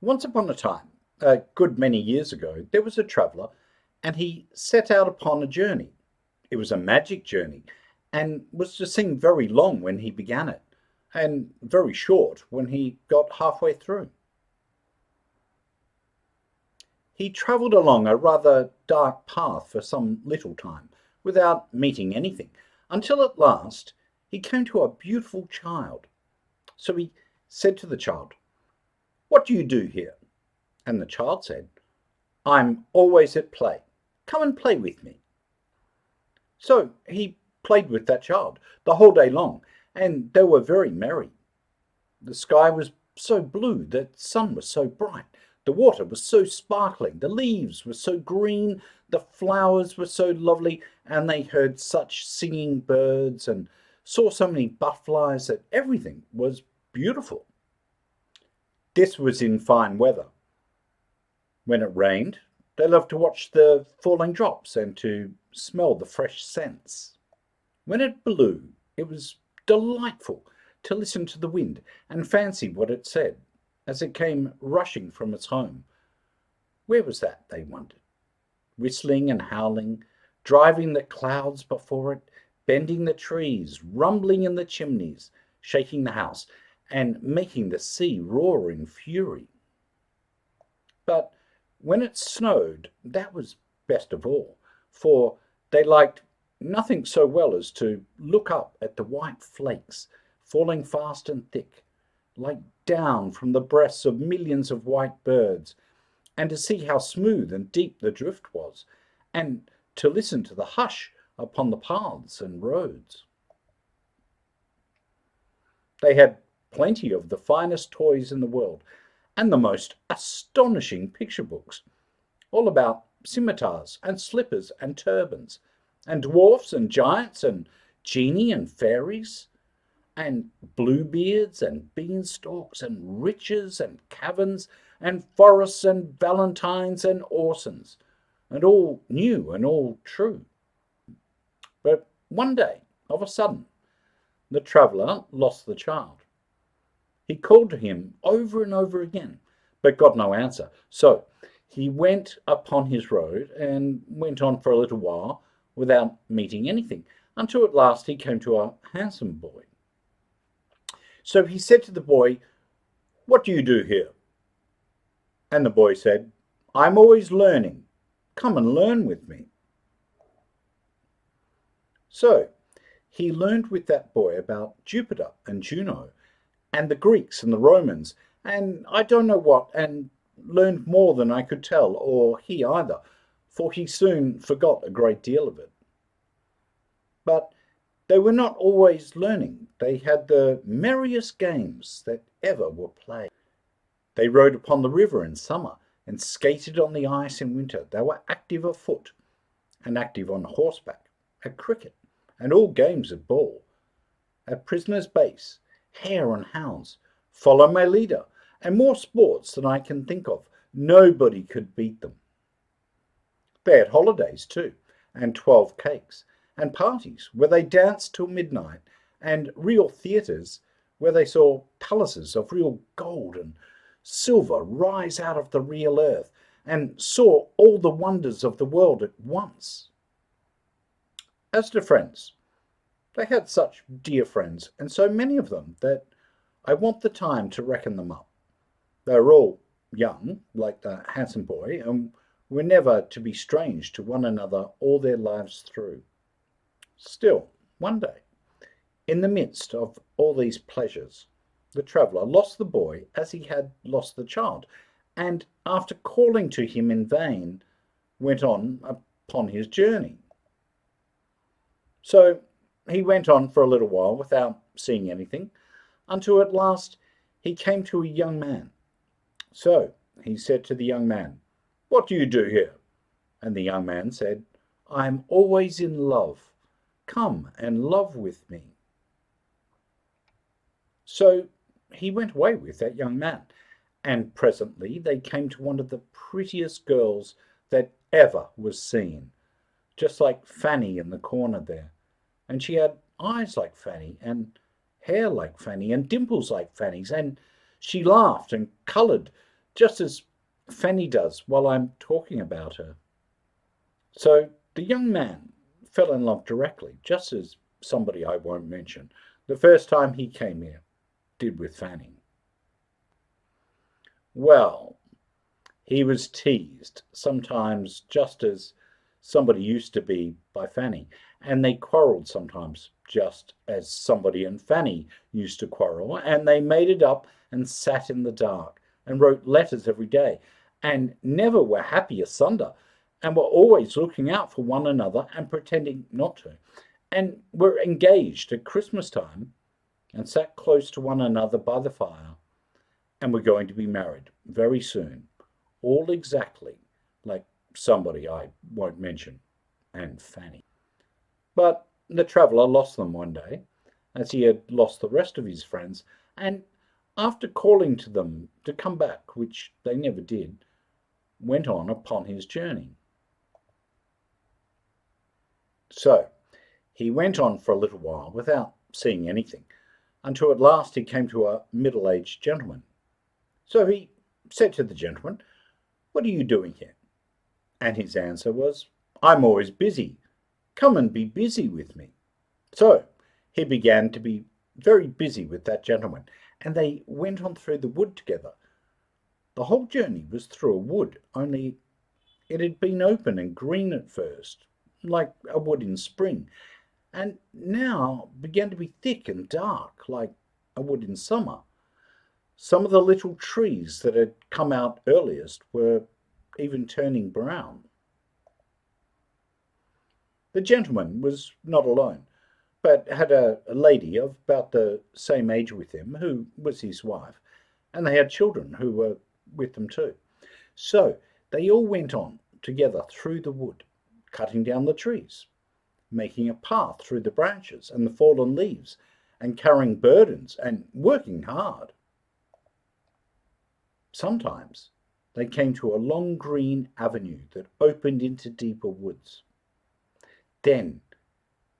Once upon a time, a good many years ago, there was a traveller, and he set out upon a journey. It was a magic journey, and was to seem very long when he began it, and very short when he got halfway through. He travelled along a rather dark path for some little time, without meeting anything, until at last he came to a beautiful child. So he said to the child, "What do you do here?" And the child said, "I'm always at play. Come and play with me." So he played with that child the whole day long, and they were very merry. The sky was so blue, the sun was so bright, the water was so sparkling, the leaves were so green, the flowers were so lovely, and they heard such singing birds and saw so many butterflies that everything was beautiful. This was in fine weather. When it rained, they loved to watch the falling drops and to smell the fresh scents. When it blew, it was delightful to listen to the wind and fancy what it said as it came rushing from its home. Where was that, they wondered? Whistling and howling, driving the clouds before it, bending the trees, rumbling in the chimneys, shaking the house, and making the sea roar in fury. But when it snowed, that was best of all, for they liked nothing so well as to look up at the white flakes falling fast and thick, like down from the breasts of millions of white birds, and to see how smooth and deep the drift was, and to listen to the hush upon the paths and roads. They had plenty of the finest toys in the world, and the most astonishing picture books, all about scimitars and slippers and turbans, and dwarfs and giants and genii and fairies, and bluebeards and beanstalks and riches and caverns and forests and valentines and orsons, and all new and all true. But one day, of a sudden, the traveller lost the child. He called to him over and over again, but got no answer. So he went upon his road and went on for a little while without meeting anything, until at last he came to a handsome boy. So he said to the boy, "What do you do here?" And the boy said, "I'm always learning. Come and learn with me." So he learned with that boy about Jupiter and Juno, and the Greeks and the Romans, and I don't know what, and learned more than I could tell, or he either, for he soon forgot a great deal of it. But they were not always learning. They had the merriest games that ever were played. They rode upon the river in summer, and skated on the ice in winter. They were active afoot, and active on horseback, at cricket, and all games at ball, at prisoner's base, hare and hounds, follow my leader, and more sports than I can think of. Nobody could beat them. They had holidays too, and 12 cakes, and parties where they danced till midnight, and real theatres where they saw palaces of real gold and silver rise out of the real earth, and saw all the wonders of the world at once. As to friends, they had such dear friends, and so many of them, that I want the time to reckon them up. They were all young, like the handsome boy, and were never to be strange to one another all their lives through. Still, one day, in the midst of all these pleasures, the traveller lost the boy as he had lost the child, and after calling to him in vain, went on upon his journey. So he went on for a little while without seeing anything, until at last he came to a young man. So he said to the young man, "What do you do here?" And the young man said, "I am always in love. Come and love with me." So he went away with that young man, and presently they came to one of the prettiest girls that ever was seen, just like Fanny in the corner there. And she had eyes like Fanny, and hair like Fanny, and dimples like Fanny's, and she laughed and coloured just as Fanny does while I'm talking about her. So the young man fell in love directly, just as somebody I won't mention, the first time he came here, did with Fanny. Well, he was teased, sometimes just as somebody used to be by Fanny, and they quarrelled sometimes just as somebody and Fanny used to quarrel, and they made it up and sat in the dark and wrote letters every day, and never were happy asunder, and were always looking out for one another and pretending not to, and were engaged at Christmas time and sat close to one another by the fire, and were going to be married very soon, all exactly like somebody I won't mention and Fanny. But the traveller lost them one day, as he had lost the rest of his friends, and after calling to them to come back, which they never did, went on upon his journey. So he went on for a little while without seeing anything, until at last he came to a middle-aged gentleman. So he said to the gentleman, "What are you doing here?" And his answer was, "I'm always busy. Come and be busy with me." So he began to be very busy with that gentleman, and they went on through the wood together. The whole journey was through a wood, only it had been open and green at first, like a wood in spring, and now began to be thick and dark, like a wood in summer. Some of the little trees that had come out earliest were even turning brown. The gentleman was not alone, but had a lady of about the same age with him, who was his wife, and they had children who were with them too. So they all went on together through the wood, cutting down the trees, making a path through the branches and the fallen leaves, and carrying burdens and working hard. Sometimes they came to a long green avenue that opened into deeper woods. Then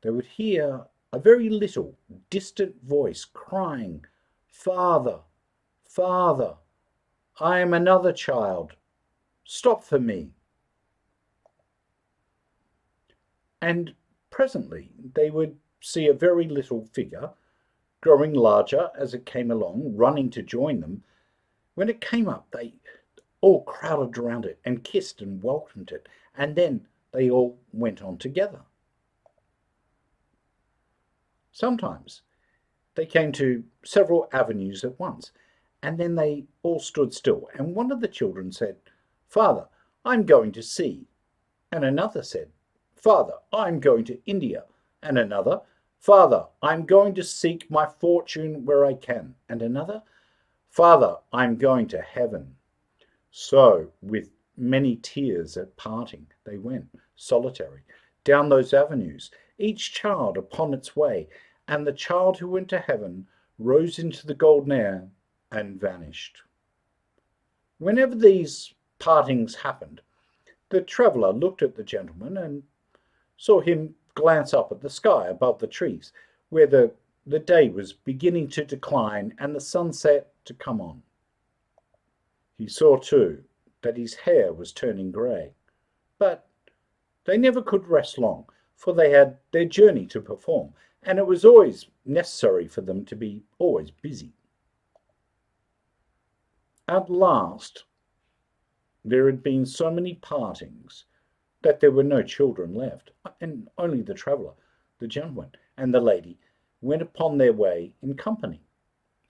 they would hear a very little, distant voice crying, "Father, Father, I am another child. Stop for me." And presently they would see a very little figure, growing larger as it came along, running to join them. When it came up, they all crowded around it and kissed and welcomed it, and then they all went on together. Sometimes they came to several avenues at once, and then they all stood still, and one of the children said, "Father, I'm going to sea," and another said, "Father, I'm going to India," and another, "Father, I'm going to seek my fortune where I can," and another, "Father, I'm going to heaven." So, with many tears at parting, they went, solitary, down those avenues, each child upon its way, and the child who went to heaven rose into the golden air and vanished. Whenever these partings happened, the traveller looked at the gentleman and saw him glance up at the sky above the trees, where the day was beginning to decline and the sunset to come on. He saw, too, that his hair was turning grey, but they never could rest long, for they had their journey to perform, and it was always necessary for them to be always busy. At last there had been so many partings that there were no children left, and only the traveller, the gentleman, and the lady went upon their way in company.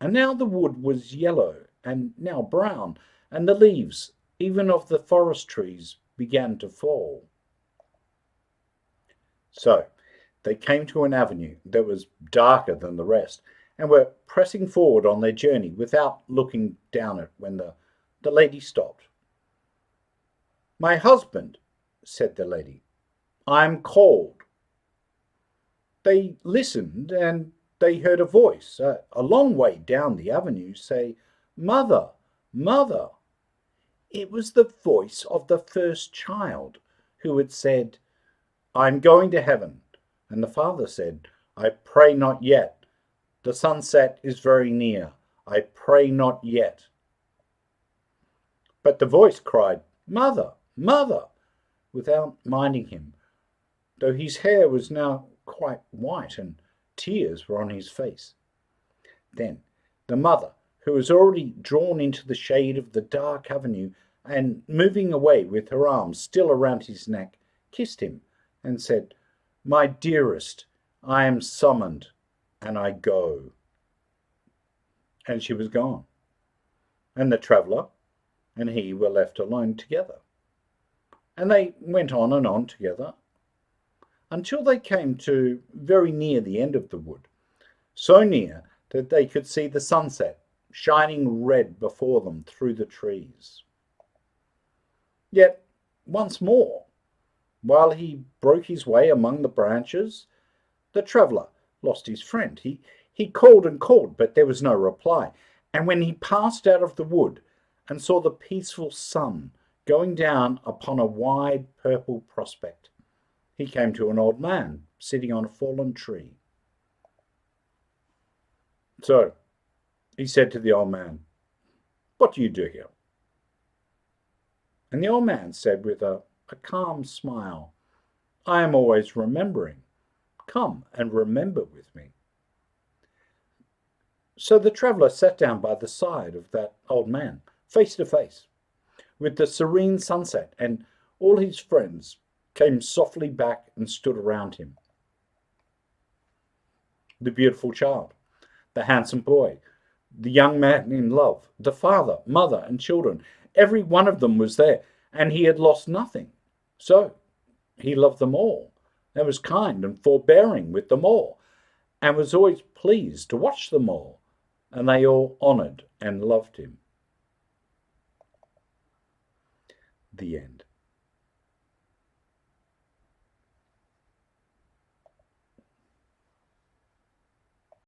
And now the wood was yellow, and now brown, and the leaves, even of the forest trees, began to fall. So they came to an avenue that was darker than the rest, and were pressing forward on their journey without looking down it when the lady stopped. "My husband," said the lady, "I'm called." They listened, and they heard a voice a long way down the avenue say, "Mother, mother." It was the voice of the first child, who had said, "I'm going to heaven." And the father said, "I pray not yet. The sunset is very near. I pray not yet." but the voice cried, "Mother, mother," without minding him, though his hair was now quite white and tears were on his face. Then the mother, who was already drawn into the shade of the dark avenue and moving away with her arms still around his neck, kissed him and said, "My dearest, I am summoned, and I go." And she was gone, and the traveller and he were left alone together. And they went on together until they came to very near the end of the wood, so near that they could see the sunset shining red before them through the trees. Yet once more, while he broke his way among the branches, the traveller lost his friend. He called and called, but there was no reply. And when he passed out of the wood and saw the peaceful sun going down upon a wide purple prospect, he came to an old man sitting on a fallen tree. "So," he said to the old man, "what do you do here?" And the old man said with a calm smile, "I am always remembering. Come and remember with me." So the traveller sat down by the side of that old man, face to face, with the serene sunset, and all his friends came softly back and stood around him. The beautiful child, the handsome boy, the young man in love, the father, mother, and children, every one of them was there, and he had lost nothing. So he loved them all, and was kind and forbearing with them all, and was always pleased to watch them all, and they all honoured and loved him. The end.